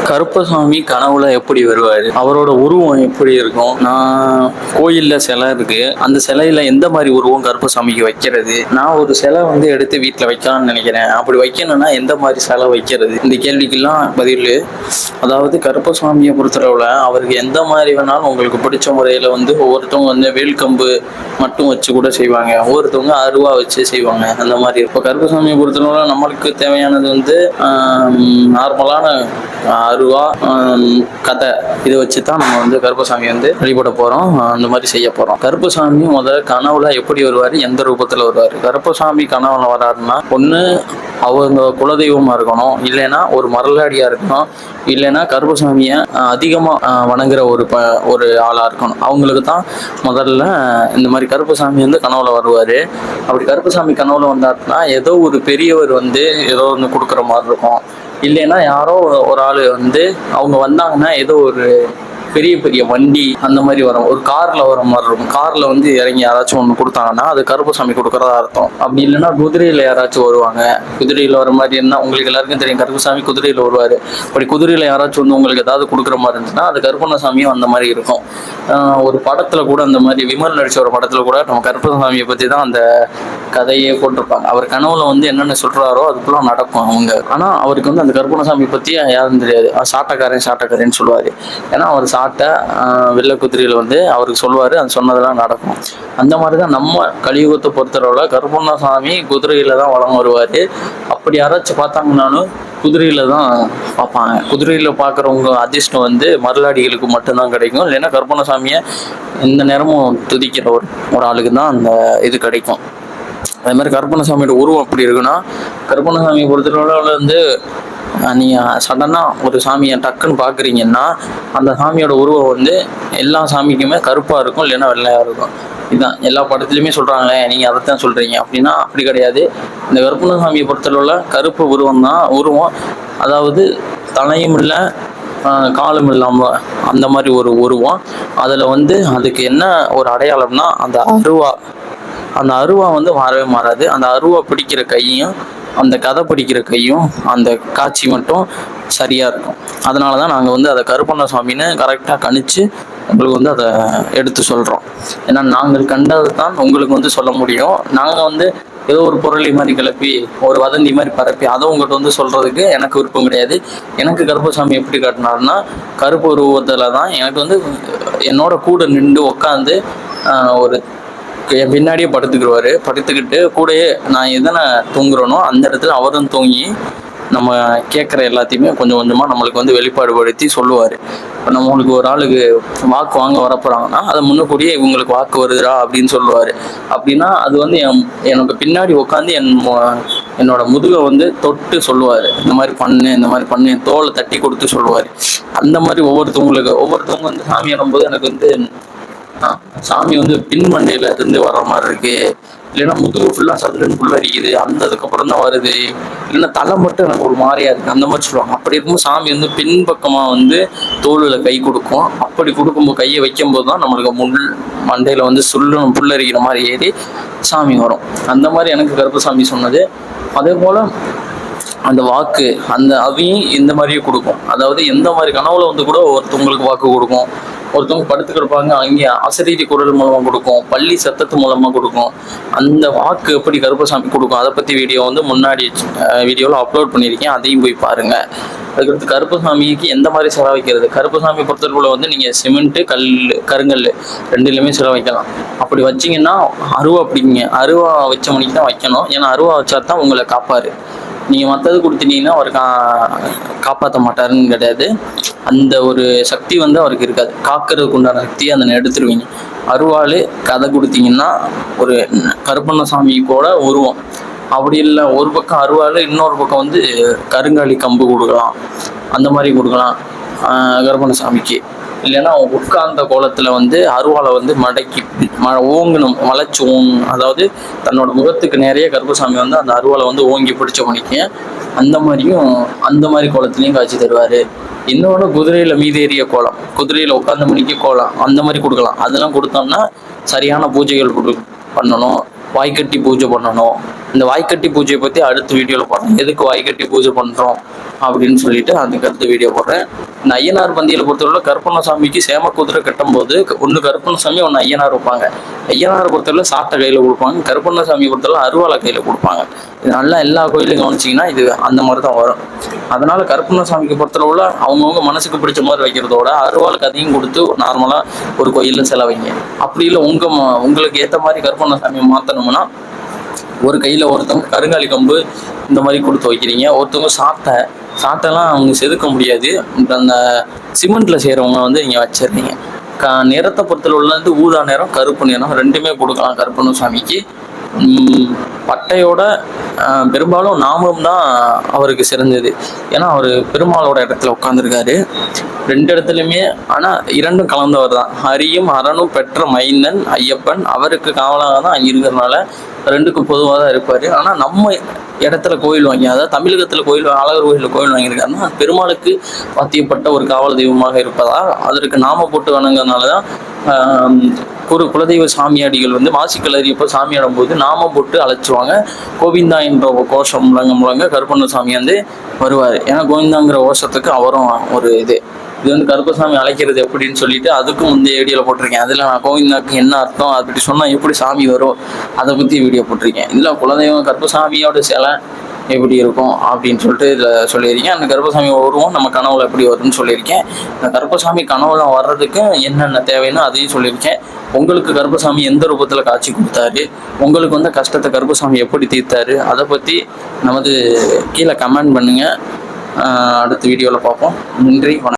கருப்பசாமி கனவுல எப்படி வருவாரு? அவரோட உருவம் எப்படி இருக்கும்? நான் கோயில்ல சிலை இருக்கு, அந்த சிலையில எந்த மாதிரி உருவம் கருப்பசாமிக்கு வைக்கிறது? நான் ஒரு சிலை எடுத்து வீட்டுல வைக்கலாம்னு நினைக்கிறேன். அப்படி வைக்கணும்னா எந்த மாதிரி சிலை வைக்கிறது? இந்த கேள்விக்கெல்லாம் பதில். அதாவது கருப்பசாமியை பொறுத்தளவுல அவருக்கு எந்த மாதிரி வேணாலும் உங்களுக்கு பிடிச்ச முறையில ஒவ்வொருத்தவங்க வேல்கம்பு மட்டும் வச்சு கூட செய்வாங்க, ஒவ்வொருத்தவங்க அருவா வச்சு செய்வாங்க. அந்த மாதிரி இப்போ கருப்பசாமியை பொறுத்தளவுல நம்மளுக்கு தேவையானது நார்மலான அருவா, கதை, இதை வச்சு தான் நம்ம கருப்பசாமி வழிபட போறோம். அந்த மாதிரி செய்ய போறோம். கருப்பசாமி முதல்ல கனவுல எப்படி வருவாரு, எந்த ரூபத்துல வருவாரு? கருப்பசாமி கனவுல வராருன்னா ஒண்ணு அவங்க குலதெய்வமா இருக்கணும், இல்லைன்னா ஒரு மரலாடியா இருக்கணும், இல்லைன்னா கருப்பசாமியை அதிகமா வணங்குற ஒரு ஆளா இருக்கணும். அவங்களுக்கு தான் முதல்ல இந்த மாதிரி கருப்பசாமி கனவுல வருவாரு. அப்படி கருப்பசாமி கனவுல வந்தாருன்னா ஏதோ ஒரு பெரியவர் ஏதோ ஒன்று கொடுக்குற மாதிரி இருக்கும், இல்லைன்னா யாரோ ஒரு ஆள் அவங்க வந்தாங்கன்னா ஏதோ ஒரு பெரிய பெரிய வண்டி அந்த மாதிரி வரும், ஒரு கார்ல வர மாதிரி இருக்கும். கார்ல இறங்கி யாராச்சும் ஒன்று கொடுத்தாங்கன்னா அது கருப்பசாமி கொடுக்கறதா அர்த்தம். அப்படி இல்லைன்னா குதிரையில யாராச்சும் வருவாங்க. குதிரையில வர மாதிரி என்ன உங்களுக்கு எல்லாருக்கும் தெரியும், கருப்பசாமி குதிரையில வருவாரு. அப்படி குதிரையில யாராச்சும் உங்களுக்கு ஏதாவது கொடுக்குற மாதிரி இருந்துச்சுன்னா அது கருப்பண்ணசாமியும் அந்த மாதிரி இருக்கும். ஒரு படத்துல கூட அந்த மாதிரி விமல் நடிச்ச ஒரு படத்துல கூட நம்ம கருப்பசாமியை பத்தி தான் அந்த கதையே போட்டிருப்பாங்க. அவர் கனவுல என்னென்ன சொல்றாரோ அதுக்குள்ள நடக்கும் அவங்க. ஆனா அவருக்கு அந்த கருப்பண்ணசாமி பத்தி யாரும் தெரியாது. சாட்டக்காரன்னு சொல்லுவாரு. ஏன்னா அவர் சாட்டை வெள்ளை குதிரையில் அவருக்கு சொல்லுவாரு, அது சொன்னதெல்லாம் நடக்கும். அந்த மாதிரிதான் நம்ம கலியுகத்தை பொறுத்தளவுல கருப்பண்ணசாமி குதிரையில தான் வளம் வருவாரு. அப்படி யாராச்சும் பார்த்தாங்கன்னாலும் குதிரையில தான் பார்ப்பாங்க. குதிரையில பார்க்குறவங்க அதிர்ஷ்டம் மரலாடிகளுக்கு மட்டும்தான் கிடைக்கும், இல்லைன்னா கருப்பண்ணசாமியை எந்த நேரமும் துதிக்கிற ஒரு ஆளுக்கு தான் அந்த இது கிடைக்கும். அதே மாதிரி கருப்பண்ணசாமியோட உருவம் எப்படி இருக்குன்னா, கருப்பண்ணசாமியை பொறுத்தளவுல நீங்க சடனா ஒரு சாமியை டக்குன்னு பாக்குறீங்கன்னா அந்த சாமியோட உருவம் எல்லா சாமிக்குமே கருப்பா இருக்கும், இல்லைன்னா வெள்ளையா இருக்கும். இதுதான் எல்லா படத்துலையுமே சொல்றாங்களே, நீங்க அதைத்தான் சொல்றீங்க அப்படின்னா அப்படி கிடையாது. இந்த கருப்பண்ணசாமியை பொறுத்தளவுல கருப்பு உருவம், அதாவது தலையும் இல்லை காலம் இல்லாம அந்த மாதிரி ஒரு உருவம். அதுல அதுக்கு என்ன ஒரு அடையாளம்னா அந்த அருவா மாறவே மாறாது. அந்த அருவா பிடிக்கிற கையும் அந்த கதை பிடிக்கிற கையும் அந்த காட்சி மட்டும் சரியா இருக்கும். அதனாலதான் நாங்க அதை கருப்பண்ணசாமின்னு கரெக்டா கணிச்சு உங்களுக்கு அதை எடுத்து சொல்றோம். ஏன்னா நாங்கள் கண்டது தான் உங்களுக்கு சொல்ல முடியும். நாங்க ஏதோ ஒரு பொருளை மாதிரி கிளப்பி ஒரு வதந்தி மாதிரி பரப்பி அதை உங்கள்கிட்ட சொல்றதுக்கு எனக்கு விருப்பம் கிடையாது. எனக்கு கருப்பசாமி எப்படி காட்டினாருன்னா, கருப்பு உருவத்துல தான் எனக்கு என்னோட கூட நின்று உட்காந்து ஒரு என் பின்னாடியே படுத்துக்கிட்டு கூடயே நான் எதனை தூங்குறேனோ அந்த இடத்துல அவரும் தூங்கி நம்ம கேட்குற எல்லாத்தையுமே கொஞ்சம் கொஞ்சமா நம்மளுக்கு வெளிப்பாடு படுத்தி சொல்லுவாரு. இப்போ நம்மளுக்கு ஒரு ஆளுக்கு வாக்கு வாங்க வரப்போறாங்கன்னா அதை முன்னக்கூடியே இவங்களுக்கு வாக்கு வருதுரா அப்படின்னு சொல்லுவாரு. அப்படின்னா அது எனக்கு பின்னாடி உட்காந்து என்னோட முதுகை தொட்டு சொல்லுவாரு, இந்த மாதிரி பண்ணு என் தோலை தட்டி கொடுத்து சொல்லுவாரு. அந்த மாதிரி ஒவ்வொருத்தவங்க சாமி வரும்போது எனக்கு சாமி பின்மண்டையில இருந்து வர்ற மாதிரி இருக்கு, இல்லைன்னா முதுகு ஃபுல்லா சதுரன் அடிக்குது, அதுக்கப்புறம் தான் வருது, இல்லைன்னா தலை மட்டும் எனக்கு ஒரு மாதிரியா இருக்கு, அந்த மாதிரி சொல்லுவாங்க. அப்படி இருக்கும்போது சாமி பின்பக்கமா தோலுல கை கொடுக்கும். அப்படி கொடுக்கும்போது கையை வைக்கும் போது தான் நம்மளுக்கு மண்டையில புல்லரிக்கிற மாதிரி ஏறி சாமி வரும். அந்த மாதிரி எனக்கு கருப்பசாமி சொன்னது. அதே போல அந்த வாக்கு அதையும் இந்த மாதிரியே கொடுக்கும். அதாவது எந்த மாதிரி கனவுல கூட ஒருத்தவங்களுக்கு வாக்கு கொடுக்கும், ஒருத்தவங்க படுத்துக்கிடுப்பாங்க, அங்கே அசரீதி குரல் மூலமா கொடுக்கும், பள்ளி சத்தத்து மூலமா கொடுக்கும். அந்த வாக்கு எப்படி கருப்பசாமி கொடுக்கும் அதை பத்தி வீடியோ முன்னாடி வீடியோவில் அப்லோட் பண்ணியிருக்கேன், அதையும் போய் பாருங்க. அதுக்கடுத்து கருப்பசாமிக்கு எந்த மாதிரி சிலை வைக்கிறது? கருப்பசாமி பொறுத்தவரை நீங்க சிமெண்ட், கருங்கல் ரெண்டுலையுமே சிலை வைக்கலாம். அப்படி வச்சிங்கன்னா அருவா பிடிக்குங்க, அருவா வச்ச மணிக்கு தான் வைக்கணும். ஏன்னா அருவா வச்சா தான் உங்களை காப்பாரு. நீங்க மற்றது கொடுத்துட்டீங்கன்னா அவர் காப்பாற்ற மாட்டாருன்னு கிடையாது. அந்த ஒரு சக்தி அவருக்கு இருக்காது, காக்கிறதுக்கு உண்டான சக்தியை அதை எடுத்துருவீங்க. அருவாள் கதை கொடுத்தீங்கன்னா ஒரு கருப்பண்ணசாமி கூட உருவம். அப்படி இல்லை, ஒரு பக்கம் அருவாள், இன்னொரு பக்கம் கருங்காலி கம்பு கொடுக்கலாம், அந்த மாதிரி கொடுக்கலாம் கருப்பண்ணசாமிக்கு. இல்லைன்னா உட்கார்ந்த கோலத்துல அருவாளை மடக்கி ஓங்கணும், வளைச்சு அதாவது தன்னோட முகத்துக்கு நிறைய கருப்பசாமி அந்த அருவாளை ஓங்கி பிடிச்ச மணிக்கு அந்த மாதிரி கோலத்திலையும் காட்சி தருவாரு. இன்னொன்று குதிரையில மீதேறிய கோலம், குதிரையில உட்கார்ந்த மணிக்கு கோலம், அந்த மாதிரி கொடுக்கலாம். அதெல்லாம் கொடுத்தோம்னா சரியான பூஜைகள் பண்ணணும், வாய்க்கட்டி பூஜை பண்ணணும், இந்த வாய்க்கட்டி பூஜையை பற்றி அடுத்த வீடியோவில் போடுறேன். எதுக்கு வாய்க்கட்டி பூஜை பண்ணுறோம் அப்படின்னு சொல்லிட்டு அதுக்கு அடுத்த வீடியோ போடுறேன். இந்த ஐயனார் பந்தியில் பொறுத்தவரை கருப்பண்ணசாமிக்கு சேம குதிரை கட்டும்போது ஒன்று கருப்பண்ணசாமி ஒன்று ஐயனார் வைப்பாங்க. ஐயனார் பொறுத்தவரை சாட்டை கையில் கொடுப்பாங்க, கருப்பண்ணசாமி பொறுத்தவரை அருவாளை கையில் கொடுப்பாங்க. இது நல்லா எல்லா கோயிலையும் கவனிச்சிங்கன்னா இது அந்த மாதிரி தான் வரும். அதனால கருப்பண்ணசாமிக்கு பொறுத்தளவுல அவங்கவுங்க மனசுக்கு பிடிச்ச மாதிரி வைக்கிறதோட அருவாளுக்கு அதையும் கொடுத்து நார்மலாக ஒரு கோயிலில் செலவைங்க. அப்படி இல்லை உங்களுக்கு ஏற்ற மாதிரி கருப்பண்ணசாமியை மாற்றணும்னா ஒரு கையில் ஒருத்தவங்க கருங்காலி கம்பு இந்த மாதிரி கொடுத்து வைக்கிறீங்க. ஒருத்தவங்க சாட்டைலாம் அவங்க செதுக்க முடியாது, அந்த சிமெண்ட்டில் செய்கிறவங்க வந்து நீங்கள் வச்சிடுறீங்க. நிறத்தை பொறுத்தளவுலேருந்து ஊதா நிறம் கருப்பு நிறம் ரெண்டுமே கொடுக்கலாம் கருப்பண்ணசாமிக்கு. பட்டையோட பெரும்பாலும் நாமம் தான் அவருக்கு சிறந்தது. ஏன்னா அவர் பெருமாளோட இடத்துல உட்காந்துருக்காரு, ரெண்டு இடத்துலையுமே. ஆனால் இரண்டும் கலந்தவர் தான். ஹரியும் ஹரனும் பெற்ற மைந்தன் ஐயப்பன் அவருக்கு காவலாக தான் இருக்கிறதுனால ரெண்டுக்கும் பொதுவாக தான் இருப்பார். ஆனால் நம்ம இடத்துல கோயில் வாங்கி, அதாவது தமிழகத்தில் அழகர் கோயிலில் கோயில் வாங்கியிருக்காருன்னா பெருமாளுக்கு பாத்தியப்பட்ட ஒரு காவல் தெய்வமாக இருப்பதால் அதற்கு நாம போட்டு வணங்குறதுனால தான் ஒரு குலதெய்வ சாமியாடிகள் வந்து மாசிக்கலரியப்போ சாமியாடும் போது நாமம் போட்டு அழைச்சுவாங்க. கோவிந்தா என்ற கோஷம் முழங்க கருப்பண்ணசாமி வந்து வருவார். ஏன்னா கோவிந்தாங்கிற கோஷத்துக்கு அவரும் ஒரு இது வந்து கருப்பசாமி அழைக்கிறது எப்படின்னு சொல்லிட்டு அதுக்கும் முந்தைய வீடியோவில் போட்டிருக்கேன். அதில் நான் கோவிந்தாக்கு என்ன அர்த்தம் அப்படி சொன்னால் எப்படி சாமி வரும் அதை பற்றி வீடியோ போட்டிருக்கேன். இல்லை குலதெய்வம் கருப்பசாமியோட சிலை எப்படி இருக்கும் அப்படின்னு சொல்லிட்டு இதில் சொல்லியிருக்கேன். அந்த கருப்பசாமி உருவம் நம்ம கனவுல எப்படி வரும்னு சொல்லியிருக்கேன். இந்த கருப்பசாமி கனவுல வர்றதுக்கு என்னென்ன தேவைன்னு அதையும் சொல்லியிருக்கேன். உங்களுக்கு கருப்பசாமி எந்த ரூபத்தில் காட்சி கொடுத்தாரு, உங்களுக்கு வந்து கஷ்டத்தை கருப்பசாமி எப்படி தீர்த்தாரு, அதை பற்றி நமது கீழே கமெண்ட் பண்ணுங்கள். அடுத்த வீடியோவில் பார்ப்போம். நன்றி, வணக்கம்.